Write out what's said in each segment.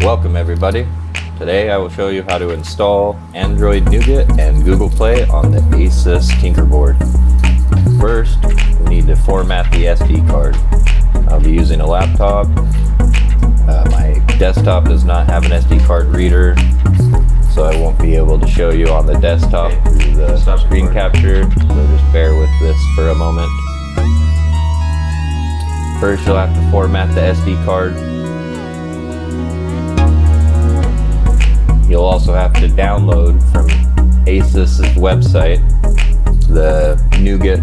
Welcome everybody. Today I will show you how to install Android NOUGAT and Google Play on the Asus Tinker Board. First, we need to format the SD card. I'll be using a laptop. My desktop does not have an SD card reader, so I won't be able to show you on the desktop through the screen capture, so just bear with this for a moment. First, you'll have to format the SD card. You'll also have to download from Asus's website the NOUGAT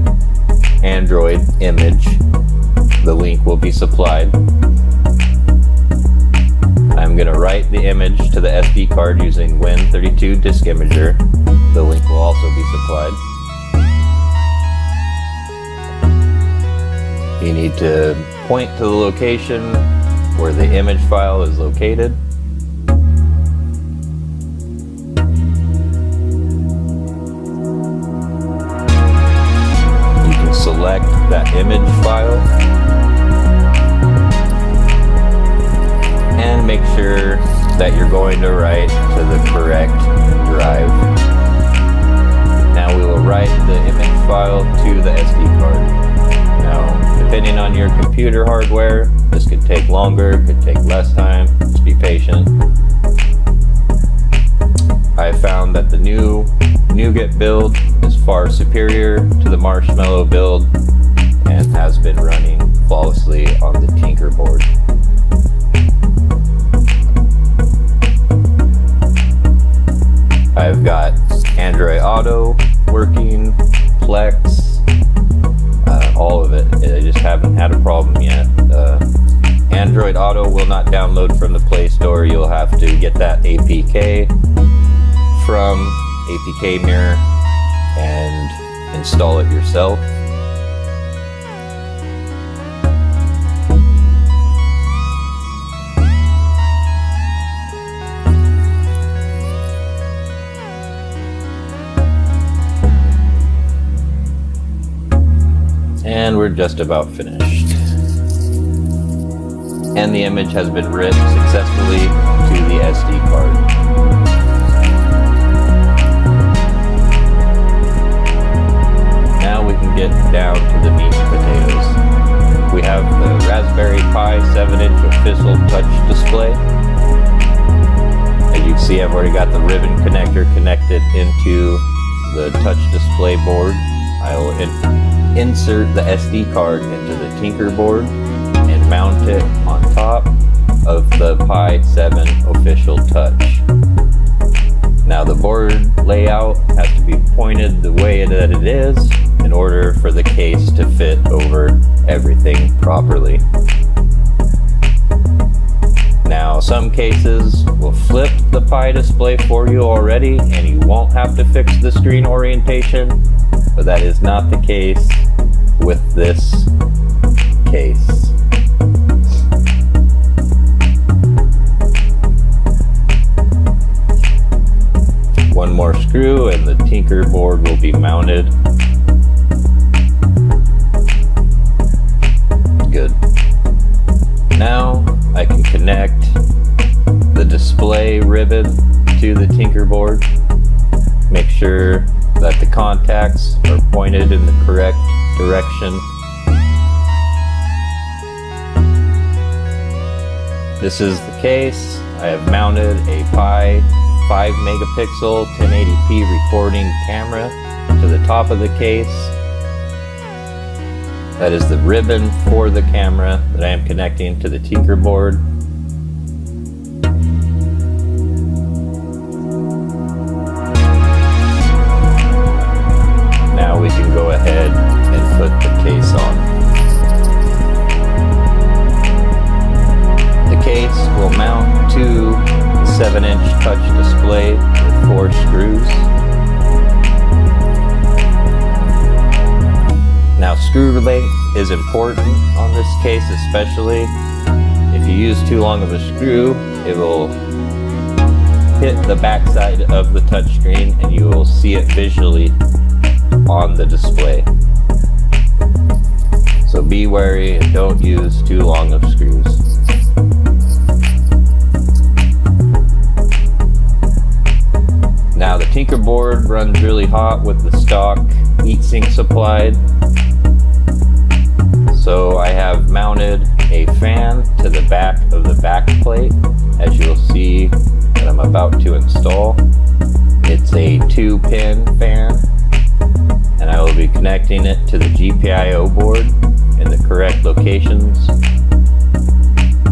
Android image. The link will be supplied. I'm going to write the image to the SD card using Win32 Disk Imager. The link will also be supplied. You need to point to the location where the image file is located. You can select that image file and make sure that you're going to write to the correct drive. Now we will write the image file to the SD card. Now, depending on your computer hardware, this could take longer, could take less time. Just be patient. I found that the new NOUGAT build is far superior to the Marshmallow build and has been running flawlessly on the Tinker Board. I've got Android Auto working, Plex, all of it. I just haven't had a problem yet. Android Auto will not download from the Play Store. You'll have to get that APK from APK Mirror and install it yourself. And we're just about finished. And the image has been written successfully to the SD card. Now we can get down to the meat and potatoes. We have the Raspberry Pi 7-inch official touch display. As you can see, I've already got the ribbon connector connected into the touch display board. I will insert the SD card into the Tinker Board and mount it on top of the Pi 7 official touch. Now the board layout has to be pointed the way that it is in order for the case to fit over everything properly. Now some cases will flip the Pi display for you already and you won't have to fix the screen orientation, but that is not the case with this case. One more screw and the Tinker Board will be mounted. Good. Now I can connect the display ribbon to the Tinker Board. Make sure that the contacts are pointed in the correct direction. This is the case. I have mounted a Pi 5 megapixel 1080p recording camera to the top of the case. That is the ribbon for the camera that I am connecting to the Tinker Board. Now we can go ahead and put the case on. The case will mount to the 7-inch touch display with 4 screws. Now screw length is important on this case, especially if you use too long of a screw, it will hit the backside of the touchscreen and you will see it visually on the display. So be wary and don't use too long of screws. board runs really hot with the stock heatsink supplied. So I have mounted a fan to the back of the back plate, as you'll see that I'm about to install. It's a 2-pin fan, and I will be connecting it to the GPIO board in the correct locations,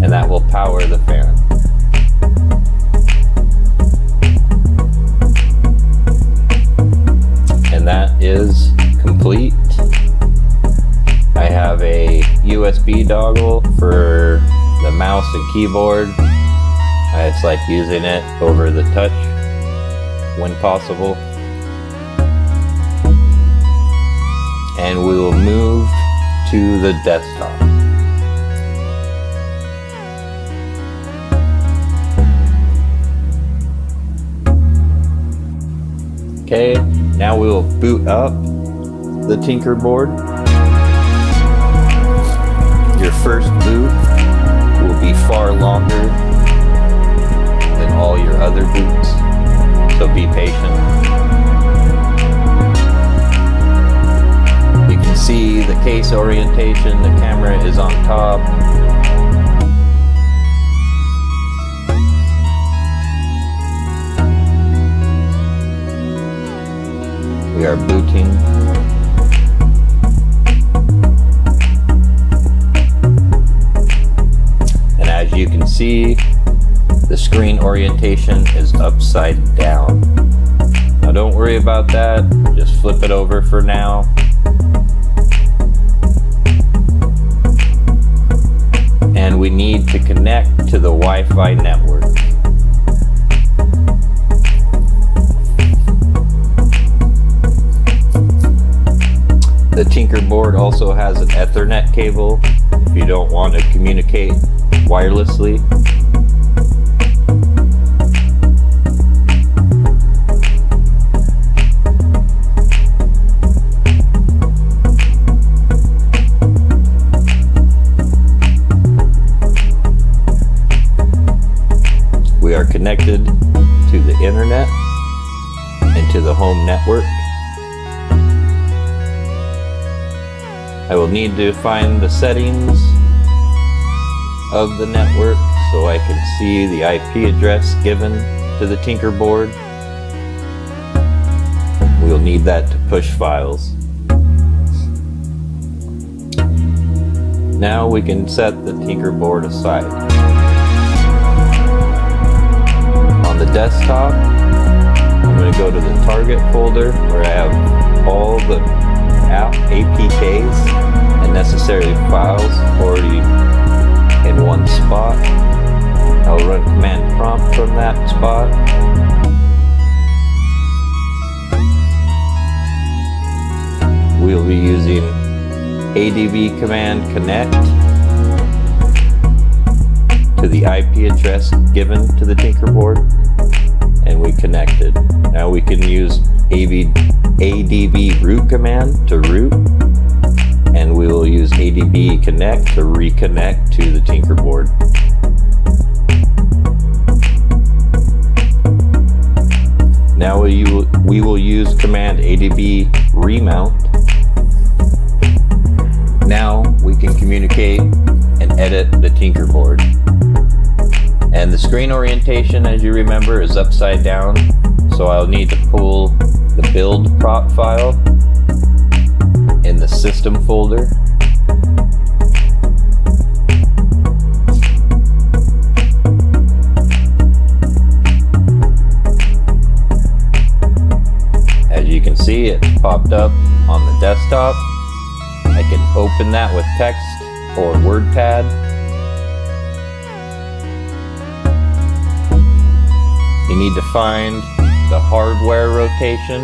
and that will power the fan. And that is complete. I have a USB dongle for the mouse and keyboard. I just like using it over the touch when possible. And we will move to the desktop. Okay, now we will boot up the Tinker Board. Your first boot will be far longer than all your other boots, so be patient. You can see the case orientation, the camera is on top. We are booting. And as you can see, the screen orientation is upside down. Now don't worry about that, just flip it over for now. And we need to connect to the Wi-Fi network. The Tinker Board also has an Ethernet cable if you don't want to communicate wirelessly. We are connected to the internet and to the home network. I will need to find the settings of the network so I can see the IP address given to the Tinker Board. We'll need that to push files. Now we can set the Tinker Board aside. On the desktop, I'm going to go to the target folder where I have all the APKs and necessary files already in one spot. I'll run command prompt from that spot. We'll be using ADB command connect to the IP address given to the Tinker Board, and we connected. Now we can use ADB root command to root, and we will use ADB connect to reconnect to the Tinker Board. Now we will use command ADB remount. Now we can communicate and edit the Tinker Board. And the screen orientation, as you remember, is upside down, so I'll need to pull the build prop file in the system folder. As you can see, it's popped up on the desktop. I can open that with text or WordPad. You need to find the hardware rotation,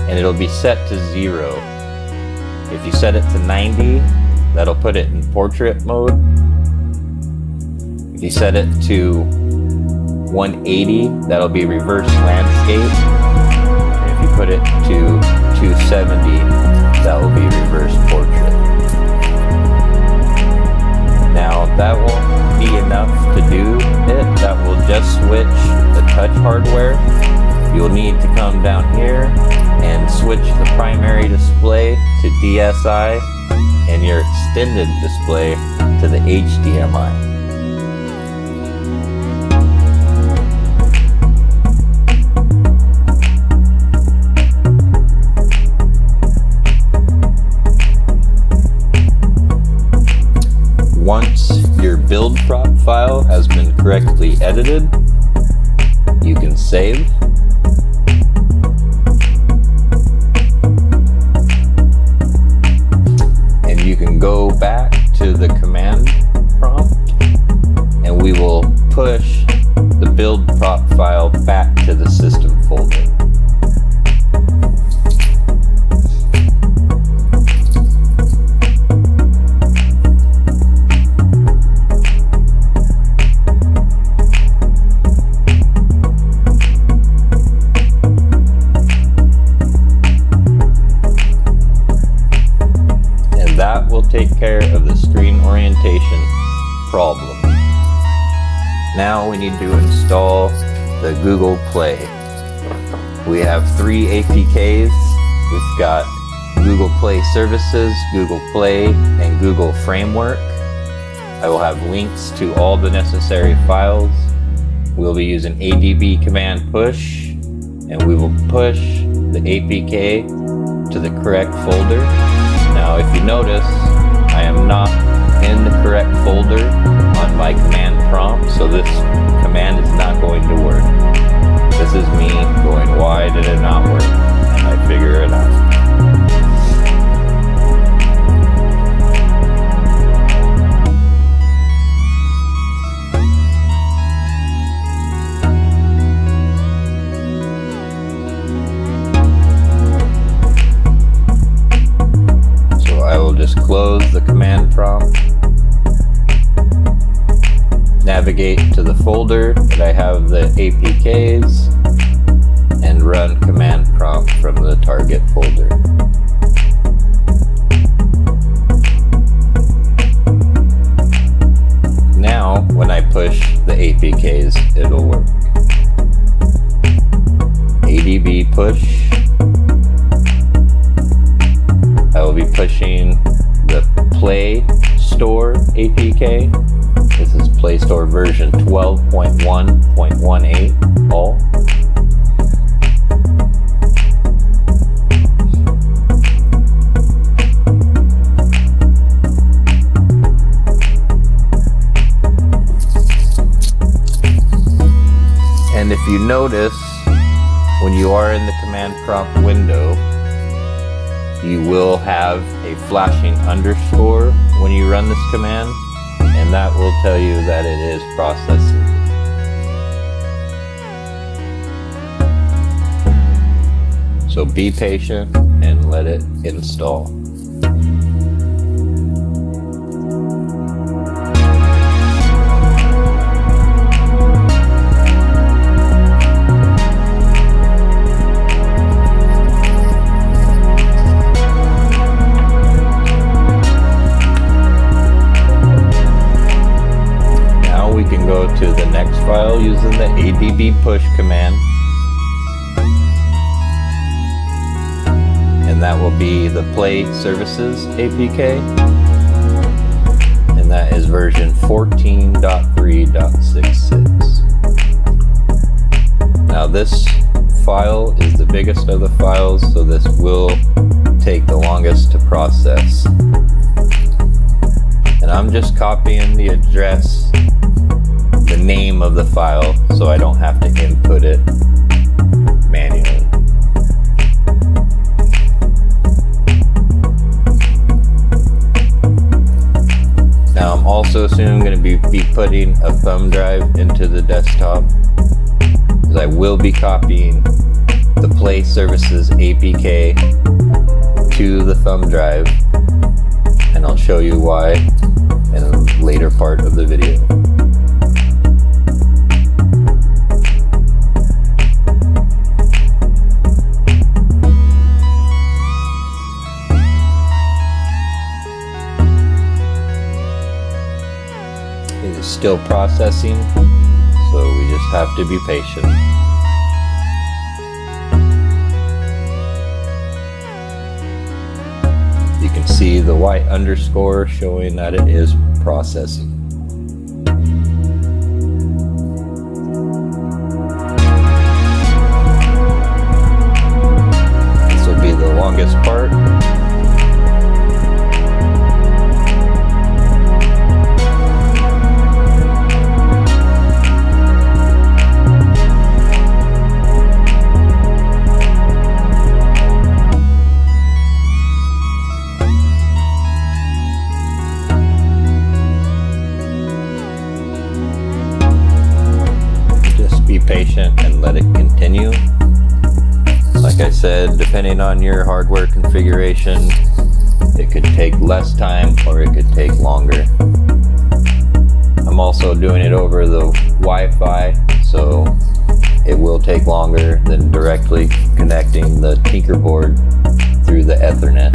and it'll be set to 0. If you set it to 90, that'll put it in portrait mode. If you set it to 180, that'll be reverse landscape. And if you put it to 270, that will be reverse portrait. Now that won't be enough to do it. That will just switch the touch hardware you'll need to come down here and switch the primary display to DSI and your extended display to the HDMI. Once your build prop file has been correctly edited, you can save. And you can go back to the command prompt and we will push the build prop file back to the system folder. That will take care of the screen orientation problem. Now we need to install the Google Play. We have 3 APKs. We've got Google Play Services, Google Play, and Google Framework. I will have links to all the necessary files. We'll be using ADB command push, and we will push the APK to the correct folder. Now, if you notice, I am not in the correct folder on my command prompt, so this command is not going to work. This is me going, why did it not work? And I figure it out. Just close the command prompt, navigate to the folder that I have the APKs, and run command prompt from the target folder. Now, when I push the APKs, it'll work. ADB push. I will be pushing the Play Store APK. This is Play Store version 12.1.18 all. And if you notice, when you are in the command prompt window, you will have a flashing underscore when you run this command, and that will tell you that it is processing. So be patient and let it install. Go to the next file using the ADB push command, and that will be the Play Services APK, and that is version 14.3.66. Now this file is the biggest of the files, so this will take the longest to process. And I'm just copying the address, the name of the file, so I don't have to input it manually. Now I'm also soon going to be putting a thumb drive into the desktop, because I will be copying the Play Services APK to the thumb drive, and I'll show you why in a later part of the video. It is still processing, so we just have to be patient. can see the white underscore showing that it is processing. This will be the longest part. Be patient and let it continue. Like I said, depending on your hardware configuration, it could take less time or it could take longer. I'm also doing it over the Wi-Fi, so it will take longer than directly connecting the Tinker Board through the Ethernet.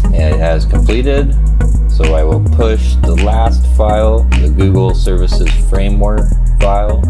And it has completed. So I will push the last file, the Google Services Framework file.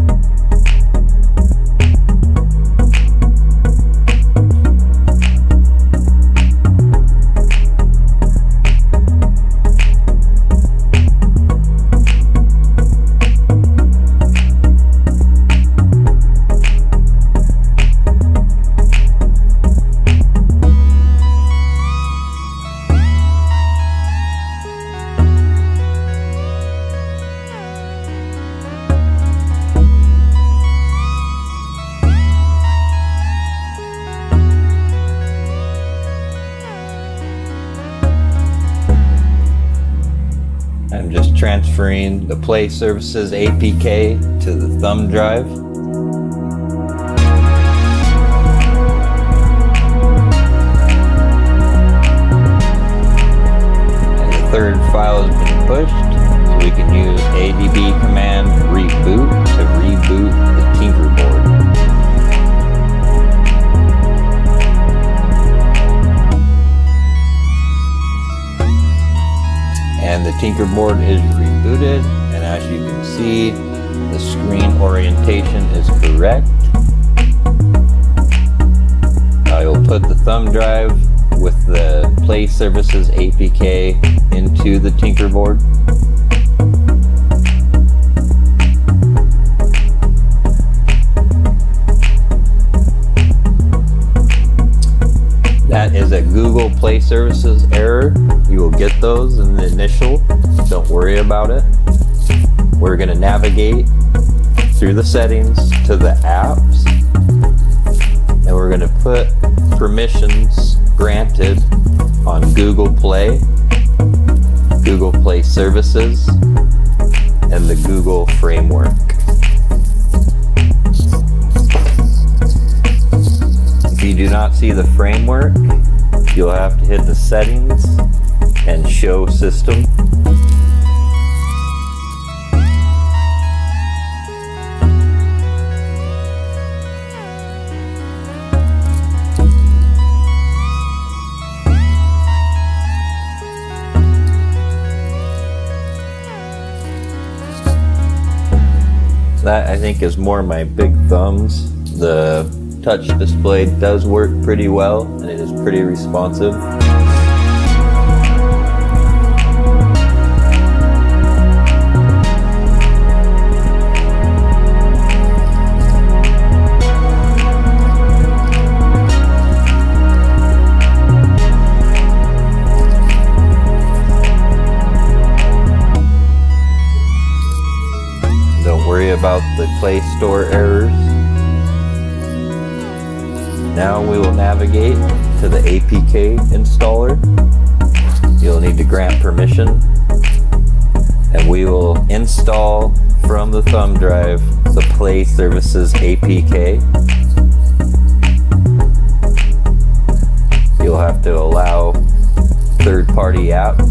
I'm just transferring the Play Services APK to the thumb drive. And the third file has been pushed, so we can use ADB command reboot to reboot the Tinker Board. And the Tinker Board is rebooted, and as you can see, the screen orientation is correct. I will put the thumb drive with the Play Services APK into the Tinker Board. That is a Google Play Services error. You will get those in the initial. Don't worry about it. We're going to navigate through the settings to the apps, and we're going to put permissions granted on Google Play, Google Play Services, and the Google Framework. If you do not see the framework, you'll have to hit the settings and show system. That, I think, is more my big thumbs. The touch display does work pretty well, and it is pretty responsive. Don't worry about the Play Store errors. Now we will navigate to the APK installer. You'll need to grant permission, and we will install from the thumb drive the Play Services APK. You'll have to allow third-party apps.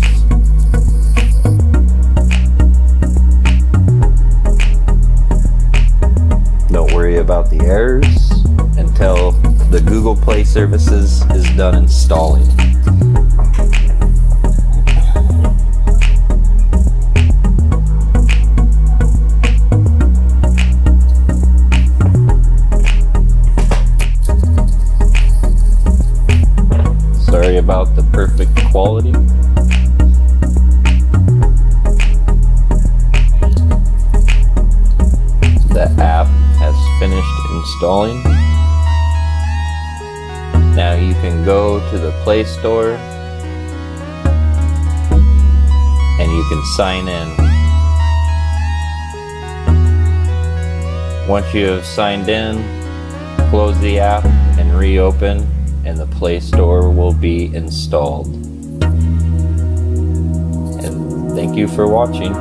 Don't worry about the errors until the Google Play Services is done installing. perfect quality. The app has finished installing. Now you can go to the Play Store and you can sign in. Once you have signed in, close the app and reopen, and the Play Store will be installed. And thank you for watching.